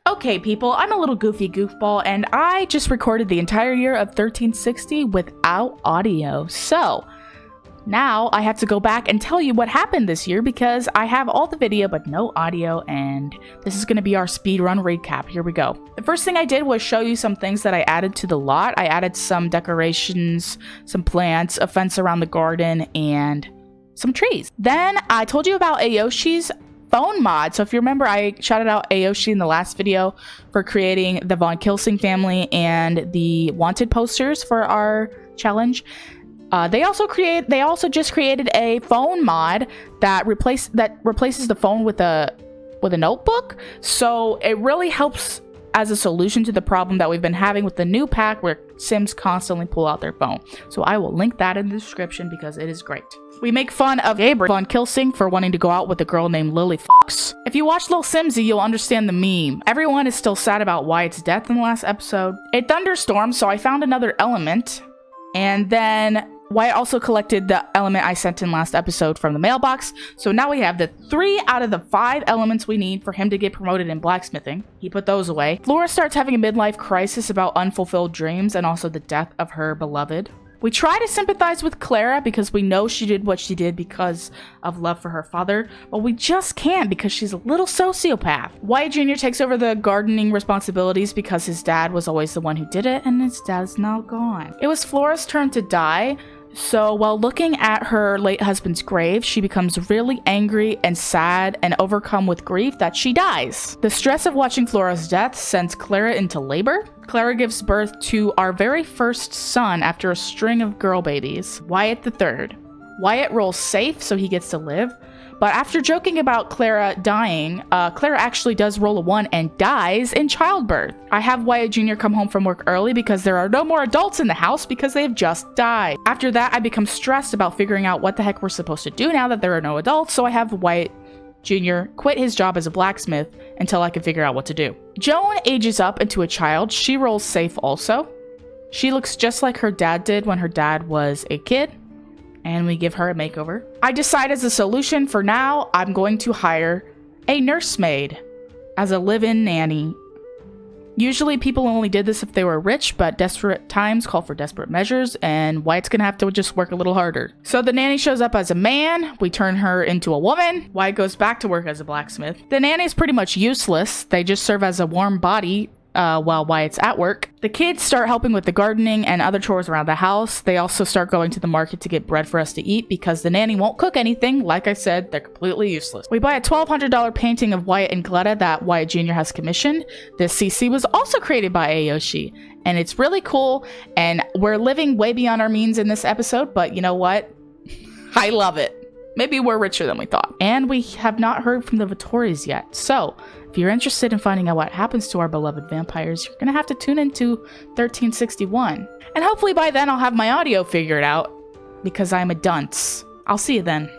Okay, people, I'm a little goofy goofball, and I just recorded the entire year of 1360 without audio. So, now I have to go back and tell you what happened this year because I have all the video but no audio, and this is going to be our speedrun recap. Here we go. The first thing I did was show you some things that I added to the lot. I added some decorations, some plants, a fence around the garden, and some trees. Then I told you about Ayoshi's phone mod. So if you remember, I shouted out Ayoshi in the last video for creating the Von Kilsing family and the wanted posters for our challenge. They also just created a phone mod that replaces the phone with a notebook. So it really helps as a solution to the problem that we've been having with the new pack where Sims constantly pull out their phone. So I will link that in the description because it is great. We make fun of Gabriel Von Kilsing for wanting to go out with a girl named Lily Fox. If you watch Lil Simsy, you'll understand the meme. Everyone is still sad about Wyatts' death in the last episode. It thunderstormed, so I found another element. And then Wyatt also collected the element I sent in last episode from the mailbox. So now we have the 3 out of the 5 elements we need for him to get promoted in blacksmithing. He put those away. Flora starts having a midlife crisis about unfulfilled dreams and also the death of her beloved. We try to sympathize with Clara because we know she did what she did because of love for her father, but we just can't because she's a little sociopath. Wyatt Jr. takes over the gardening responsibilities because his dad was always the one who did it, and his dad's now gone. It was Flora's turn to die, so while looking at her late husband's grave, she becomes really angry and sad and overcome with grief that she dies. The stress of watching Flora's death sends Clara into labor. Clara gives birth to our very first son after a string of girl babies, Wyett III. Wyatt rolls safe, so he gets to live. But after joking about Clara dying, Clara actually does roll a 1 and dies in childbirth. I have Wyatt Jr. come home from work early because there are no more adults in the house because they have just died. After that, I become stressed about figuring out what the heck we're supposed to do now that there are no adults, so I have Wyatt Jr. quit his job as a blacksmith until I can figure out what to do. Joan ages up into a child. She rolls safe also. She looks just like her dad did when her dad was a kid, and we give her a makeover. I decide as a solution for now, I'm going to hire a nursemaid as a live-in nanny. Usually people only did this if they were rich, but desperate times call for desperate measures, and Wyatt's gonna have to just work a little harder. So the nanny shows up as a man, we turn her into a woman, Wyatt goes back to work as a blacksmith. The nanny's pretty much useless, they just serve as a warm body while Wyatt's at work. The kids start helping with the gardening and other chores around the house. They also start going to the market to get bread for us to eat because the nanny won't cook anything. Like I said, they're completely useless. We buy a $1,200 painting of Wyatt and Gletta that Wyatt Jr. has commissioned. This CC was also created by Ayoshi, and it's really cool, and we're living way beyond our means in this episode, but you know what? I love it. Maybe we're richer than we thought. And we have not heard from the Vittoris yet. So, if you're interested in finding out what happens to our beloved vampires, you're gonna have to tune into 1361. And hopefully by then I'll have my audio figured out, because I'm a dunce. I'll see you then.